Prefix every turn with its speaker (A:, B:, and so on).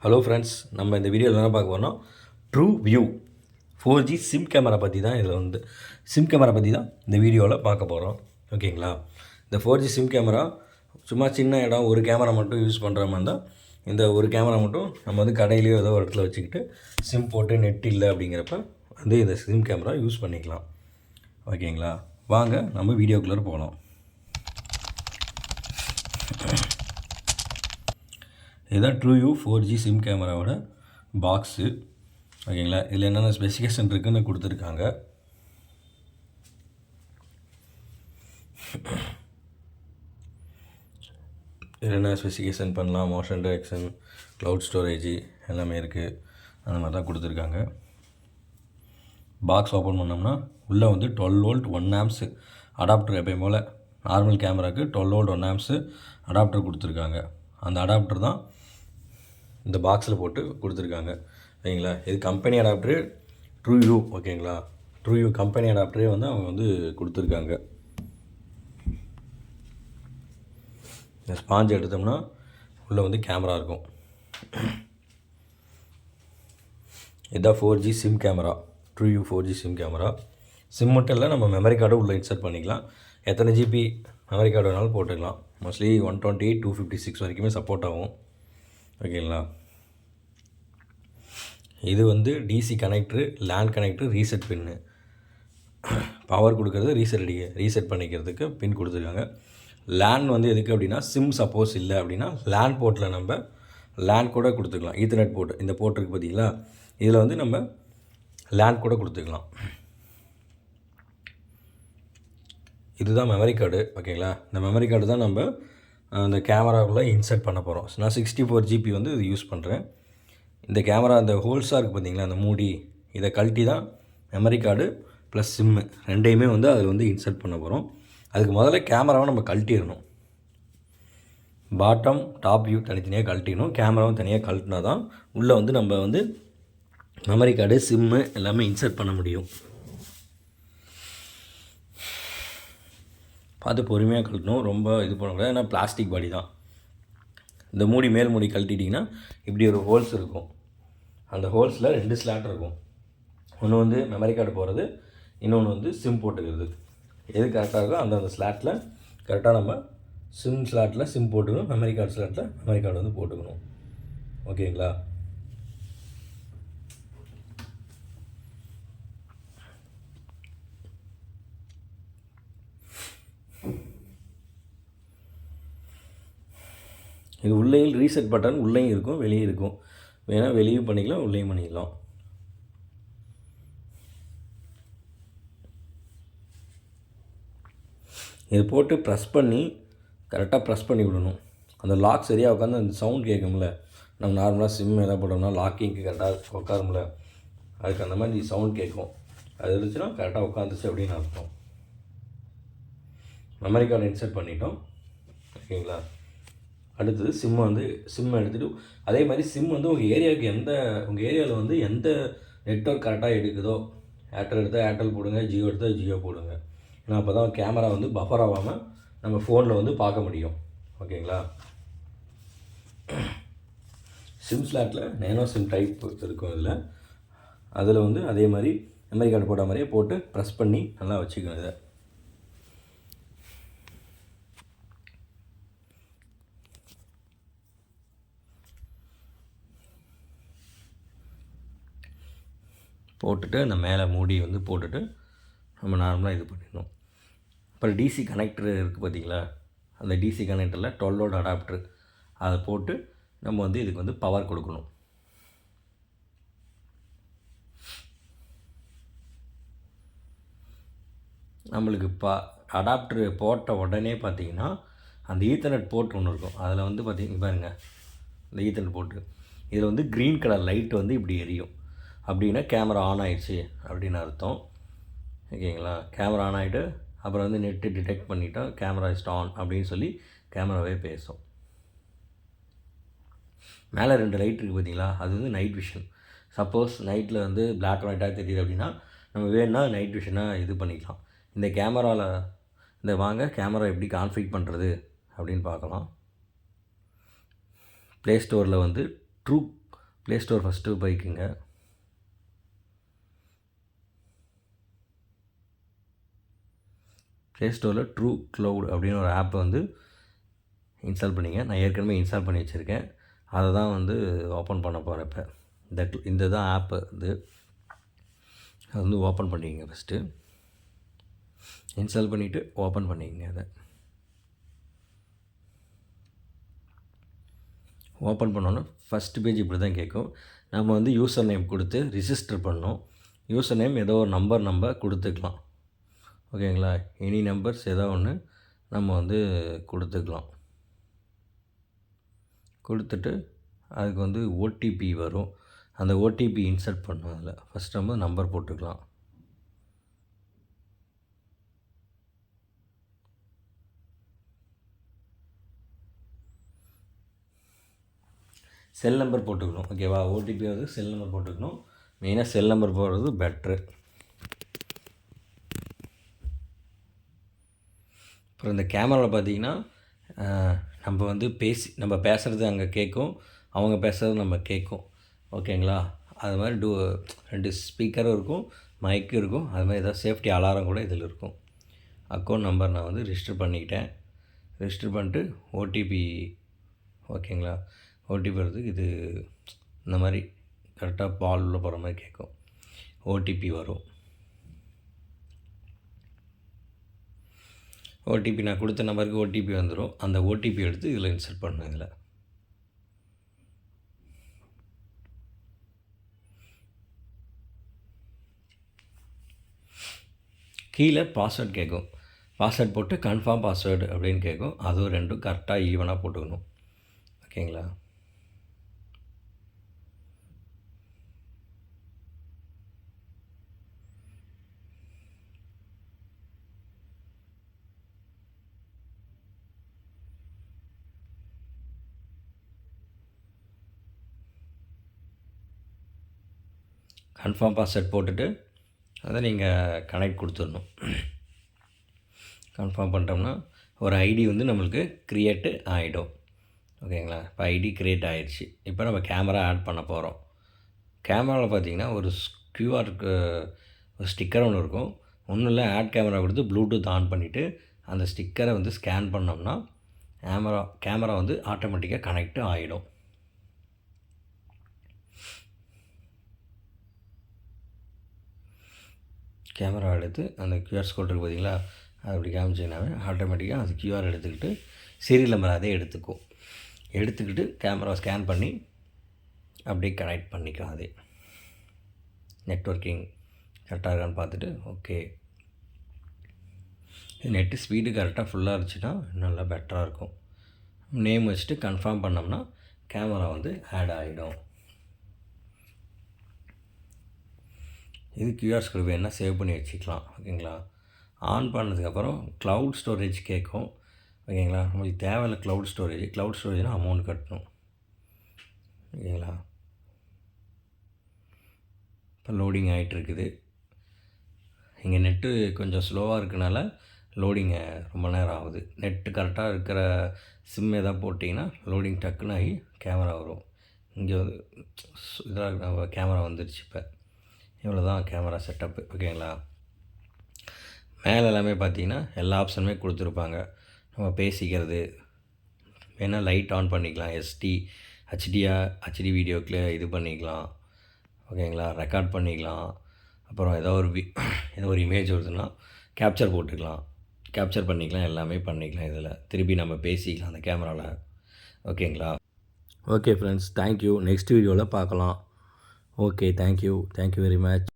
A: Hello friends, நம்ம இந்த வீடியோவில் என்ன பார்க்க போகிறோம்னா true view 4G sim camera பற்றி தான் சிம் கேமரா பற்றி தான் இந்த வீடியோவில் பார்க்க போகிறோம். ஓகேங்களா? இந்த 4G சிம் கேமரா சும்மா சின்ன இடம் ஒரு கேமரா மட்டும் யூஸ் பண்ணுற மாதிரி தான். இந்த ஒரு கேமரா மட்டும் நம்ம வந்து கடையிலையோ ஏதோ ஒரு இடத்துல வச்சுக்கிட்டு சிம் போட்டு நெட் இல்லை அப்படிங்கிறப்ப வந்து இந்த சிம் கேமரா யூஸ் பண்ணிக்கலாம். ஓகேங்களா? வாங்க நம்ம வீடியோக்குள்ளே போகலாம். இதுதான் ட்ரூ வியூ 4G சிம் கேமராவோட பாக்ஸு. ஓகேங்களா? இதில் என்னென்ன ஸ்பெசிஃபிகேஷன் இருக்குதுன்னு கொடுத்துருக்காங்க. இதில் என்ன ஸ்பெசிஃபிகேஷன் பண்ணலாம், மோஷன் டைரக்ஷன், க்ளவுட் ஸ்டோரேஜ் எல்லாமே இருக்குது. அந்த மாதிரி தான் கொடுத்துருக்காங்க. பாக்ஸ் ஓப்பன் பண்ணோம்னா உள்ளே வந்து 12 வோல்ட் 1 ஆம்ப்ஸு அடாப்டர், எப்பயும் போல் நார்மல் கேமராவுக்கு 12 வோல்ட் 1 ஆம்ப்ஸு அடாப்டர் கொடுத்துருக்காங்க. அந்த அடாப்டர் தான் இந்த பாக்ஸில் போட்டு கொடுத்துருக்காங்க. ஓகேங்களா? இது கம்பெனி அடாப்டரு ட்ரூ வியூ. ஓகேங்களா? ட்ரூ வியூ கம்பெனி அடாப்டரே வந்து அவங்க வந்து கொடுத்துருக்காங்க. இந்த ஸ்பாஞ்ச் எடுத்தோம்னா உள்ளே வந்து கேமரா இருக்கும். இதுதான் 4G sim camera, true view 4G sim camera. Sim மட்டும் இல்லை, நம்ம மெமரி கார்டும் உள்ளே இன்சர்ட் பண்ணிக்கலாம். எத்தனை ஜிபி மெமரி கார்டு வேணாலும் போட்டுக்கலாம். மோஸ்ட்லி 128 256 வரைக்குமே சப்போர்ட் ஆகும். ஓகேங்களா? இது வந்து DC connector, LAN connector, reset pin. Power கொடுக்குறது, ரீசெட் பண்ணிக்கிறதுக்கு பின் கொடுத்துருக்காங்க. லேண்ட் வந்து எதுக்கு அப்படின்னா, சிம் சப்போஸ் இல்லை அப்படின்னா லேண்ட் போர்ட்டில் நம்ம லேண்ட் கூட கொடுத்துக்கலாம். ஈத்தர்நெட் போர்ட்டு, இந்த போர்ட் இருக்குது பார்த்தீங்களா, இதில் வந்து நம்ம லேண்ட் கூட கொடுத்துக்கலாம். இதுதான் மெமரி கார்டு. ஓகேங்களா? இந்த மெமரி கார்டு தான் நம்ம அந்த கேமராக்குள்ளே இன்சர்ட் பண்ண போகிறோம். நான் 64 GB வந்து இது யூஸ் பண்ணுறேன். இந்த கேமரா அந்த ஹோல்ஸாக இருக்குது பார்த்தீங்களா, அந்த மூடி, இதை கழட்டி தான் மெமரி கார்டு ப்ளஸ் சிம்மு ரெண்டையுமே வந்து அதில் வந்து இன்சர்ட் பண்ண போகிறோம். அதுக்கு முதல்ல கேமராவை நம்ம கழட்டிடணும். பாட்டம் டாப் வியூ தனித்தனியாக கழட்டிடணும். கேமராவும் தனியாக கழட்டினா தான் உள்ளே வந்து நம்ம வந்து மெமரி கார்டு, சிம்மு எல்லாமே இன்சர்ட் பண்ண முடியும். பார்த்து பொறுமையாக கழட்டணும், ரொம்ப இது பண்ணக்கூடாது. ஏன்னா பிளாஸ்டிக் பாடி தான். இந்த மூடி, மேல் மூடி கழட்டிட்டிங்கன்னா இப்படி ஒரு ஹோல்ஸ் இருக்கும். அந்த ஹோல்ஸில் 2 ஸ்லாட் இருக்கும். ஒன்று வந்து மெமரி கார்டு போகிறது, இன்னொன்று வந்து சிம் போட்டுக்கிறது. எது கரெக்டாக இருக்கோ அந்த ஸ்லாட்டில் கரெக்டாக நம்ம சிம் ஸ்லாட்டில் சிம் போட்டுக்கணும், மெமரி கார்டு ஸ்லாட்டில் மெமரி கார்டு வந்து போட்டுக்கணும். ஓகேங்களா? இது உள்ளேயும் ரீசெட் பட்டன் உள்ளேயும் இருக்கும், வெளியே இருக்கும். வேணால் வெளியும் பண்ணிக்கலாம், உள்ளேயும் பண்ணிக்கலாம். இது போட்டு ப்ரெஸ் பண்ணி கரெக்டாக ப்ரெஸ் பண்ணி விடணும். அந்த லாக் சரியாக உட்காந்து அந்த சவுண்ட் கேட்கும்ல, நம்ம நார்மலாக சிம் எதாவது போட்டோம்னா லாக்கிங்க்கு கரெக்டாக உட்காரும்ல, அதுக்கு அந்த மாதிரி சவுண்ட் கேட்கும். அது இருந்துச்சுன்னா கரெக்டாக உட்காந்துச்சு அப்படின்னு அர்த்தம். மெமரி கார்டு இன்சர்ட் பண்ணிட்டோம். ஓகேங்களா? அடுத்தது சிம்மை எடுத்துகிட்டு, அதே மாதிரி சிம் வந்து உங்கள் ஏரியாவில் வந்து எந்த நெட்வொர்க் கரெக்டாக எடுக்குதோ, ஏர்டெல் எடுத்தால் ஏர்டெல் போடுங்க, ஜியோ எடுத்தால் ஜியோ போடுங்க. ஏன்னா அப்போ தான் கேமரா வந்து பஃபர் ஆகாமல் நம்ம ஃபோனில் வந்து பார்க்க முடியும். ஓகேங்களா? சிம் ஸ்லாட்டில் நேனோ சிம் டைப் இருக்கும். அதில் வந்து அதே மாதிரி மெமரி கார்டு போட்ட மாதிரியே போட்டு ப்ரெஸ் பண்ணி நல்லா வச்சுக்கணும். இதை போட்டுட்டு அந்த மேலே மூடி வந்து போட்டுட்டு நம்ம நார்மலாக இது பண்ணிடணும். அப்புறம் டிசி கனெக்டர் இருக்குது பார்த்தீங்களா, அந்த டிசி கனெக்டரில் 12 வோல்ட் அடாப்டர், அதை போட்டு நம்ம வந்து இதுக்கு வந்து பவர் கொடுக்கணும். நம்மளுக்கு அடாப்டர் போட்ட உடனே பார்த்திங்கன்னா அந்த ஈத்தர்நெட் போர்ட் ஒன்று இருக்கும். அதில் வந்து பார்த்திங்கன்னா பாருங்கள், இந்த ஈத்தர்நெட் போர்ட்டு இதில் வந்து க்ரீன் கலர் லைட் வந்து இப்படி எரியும். அப்படின்னா கேமரா ஆன் ஆகிடுச்சு அப்படின்னு அர்த்தம். ஓகேங்களா? கேமரா ஆன் ஆகிட்டு அப்புறம் வந்து நெட்டு டிடெக்ட் பண்ணிட்டோம், கேமரா இஸ் ஆன் அப்படின்னு சொல்லி கேமராவே பேசும். மேலே 2 லைட் இருக்குது பார்த்தீங்களா, அது வந்து நைட் விஷன். சப்போஸ் நைட்டில் வந்து பிளாக் அண்ட் ஒயிட்டாக தெரியுது அப்படின்னா நம்ம வேணும்னா நைட் விஷனாக இது பண்ணிக்கலாம். இந்த கேமராவில் வாங்க கேமரா எப்படி கான்ஃபிக் பண்ணுறது அப்படின்னு பார்க்கலாம். ப்ளே ஸ்டோரில் வந்து ப்ளே ஸ்டோர் ஃபஸ்ட்டு போய்க்குங்க. ப்ளே ஸ்டோரில் ட்ரூ க்ளவுட் அப்படின்னு ஒரு ஆப்பை வந்து இன்ஸ்டால் பண்ணிங்க. நான் ஏற்கனவே இன்ஸ்டால் பண்ணி வச்சுருக்கேன். அதை தான் வந்து ஓப்பன் பண்ண போகிறேன் இப்போ. இந்த தான் ஆப்பு அது வந்து ஓப்பன் பண்ணிக்கங்க. ஃபஸ்ட்டு இன்ஸ்டால் பண்ணிவிட்டு ஓப்பன் பண்ணிக்கங்க. அதை ஓப்பன் பண்ணோன்னா ஃபஸ்ட்டு பேஜ் இப்படி தான் கேட்கும். நம்ம வந்து யூசர் நேம் கொடுத்து ரிஜிஸ்டர் பண்ணணும். யூசர் நேம் ஏதோ ஒரு நம்ம கொடுத்துக்கலாம். ஓகேங்களா? எனி நம்பர்ஸ் ஏதோ ஒன்று நம்ம வந்து கொடுத்துக்கலாம். கொடுத்துட்டு அதுக்கு வந்து ஓடிபி வரும். அந்த ஓடிபி இன்சர்ட் பண்ணணும். அதில் ஃபஸ்ட் நம்ம நம்பர் போட்டுக்கலாம். செல் நம்பர் போட்டுக்கணும். ஓகேவா? ஓடிபி வந்து செல் நம்பர் போட்டுக்கணும். மெயினாக செல் நம்பர் போடுறது பெட்ரு. அப்புறம் இந்த கேமராவில் பார்த்தீங்கன்னா நம்ம வந்து நம்ம பேசுகிறது அங்கே கேட்கும், அவங்க பேசுகிறது நம்ம கேட்கும். ஓகேங்களா? அது மாதிரி 2 ஸ்பீக்கரும் இருக்கும், மைக்கும் இருக்கும். அது மாதிரி ஏதாவது சேஃப்டி அலாரம் கூட இதில் இருக்கும். அக்கௌண்ட் நம்பர் நான் வந்து ரிஜிஸ்டர் பண்ணிக்கிட்டேன். ரிஜிஸ்டர் பண்ணிட்டு ஓடிபி, ஓகேங்களா? ஓடிபி வரதுக்கு இது இந்த மாதிரி கரெக்டாக பால் உள்ள போகிற மாதிரி கேட்கும். ஓடிபி வரும். ஓடிபி நான் கொடுத்த நம்பருக்கு ஓடிபி வந்துடும். அந்த ஓடிபி எடுத்து இதில் இன்சர்ட் பண்ணணும். இதில் கீழே பாஸ்வேர்ட் கேட்கும். பாஸ்வேர்ட் போட்டு கன்ஃபார்ம் பாஸ்வேர்டு அப்படின்னு கேட்கும். அதுவும் 2 கரெக்டாக ஈவனாக போட்டுக்கணும். ஓகேங்களா? கன்ஃபார்ம் பாஸ்வேர்ட் போட்டுட்டு அதை நீங்கள் கனெக்ட் கொடுத்துடணும். கன்ஃபார்ம் பண்ணிட்டோம்னா ஒரு ஐடி வந்து நம்மளுக்கு க்ரியேட்டு ஆகிடும். ஓகேங்களா? இப்போ ஐடி க்ரியேட் ஆகிடுச்சு. இப்போ நம்ம கேமரா ஆட் பண்ண போகிறோம். கேமராவில் பார்த்தீங்கன்னா ஒரு கியூஆருக்கு ஒரு ஸ்டிக்கர் ஒன்று இருக்கும். ஒன்றும் இல்லை, ஆட் கேமரா கொடுத்து ப்ளூடூத் ஆன் பண்ணிவிட்டு அந்த ஸ்டிக்கரை வந்து ஸ்கேன் பண்ணோம்னா கேமரா வந்து ஆட்டோமேட்டிக்காக கனெக்ட் ஆகிடும். கேமரா எடுத்து அந்த கியூஆர் கோட் இருக்குது பார்த்தீங்களா, அது அப்படி காமிச்சிங்கனாவே ஆட்டோமேட்டிக்காக அது கியூஆர் எடுத்துக்கிட்டு சீரியல் நம்பர் அதே எடுத்துக்கிட்டு கேமரா ஸ்கேன் பண்ணி அப்படியே கனெக்ட் பண்ணிக்கலாம். அதே நெட்வொர்க்கிங் கரெக்டாக இருக்கான்னு பார்த்துட்டு ஓகே. நெட்டு ஸ்பீடு கரெக்டாக ஃபுல்லாக இருந்துச்சுன்னா நல்லா பெட்டராக இருக்கும். நேம் வச்சுட்டு கன்ஃபார்ம் பண்ணோம்னா கேமரா வந்து ஆட் ஆகிடும். இது கியூஆர் கோட் வேணால் சேவ் பண்ணி வச்சுக்கலாம். ஓகேங்களா? ஆன் பண்ணதுக்கப்புறம் க்ளவுட் ஸ்டோரேஜ் கேட்கும். ஓகேங்களா? நம்மளுக்கு தேவையில்லை க்ளவுட் ஸ்டோரேஜ்னால் அமௌண்ட் கட்டணும். ஓகேங்களா? இப்போ லோடிங் ஆகிட்டுருக்குது. இங்கே நெட்டு கொஞ்சம் ஸ்லோவாக இருக்கனால லோடிங்கை ரொம்ப நேரம் ஆகுது. நெட்டு கரெக்டாக இருக்கிற சிம் எதாவது போட்டிங்கன்னா லோடிங் டக்குன்னு ஆகி கேமரா வரும். இங்கே வந்து இதாக கேமரா வந்துடுச்சு. இப்போ இவ்வளோ தான் கேமரா செட்டப்பு. ஓகேங்களா? மேலே எல்லாமே பார்த்தீங்கன்னா எல்லா ஆப்ஷனுமே கொடுத்துருப்பாங்க. நம்ம பேசிக்கிறது வேணால் லைட் ஆன் பண்ணிக்கலாம். ஹெச்டி வீடியோக்கில் இது பண்ணிக்கலாம். ஓகேங்களா? ரெக்கார்ட் பண்ணிக்கலாம். அப்புறம் ஏதோ ஒரு இமேஜ் வருதுன்னா கேப்சர் போட்டுக்கலாம், கேப்சர் பண்ணிக்கலாம், எல்லாமே பண்ணிக்கலாம். இதில் திருப்பி நம்ம பேசிக்கலாம் அந்த கேமராவில். ஓகேங்களா? Okay friends, thank you. நெக்ஸ்ட் வீடியோவில் பார்க்கலாம். Okay, thank you very much.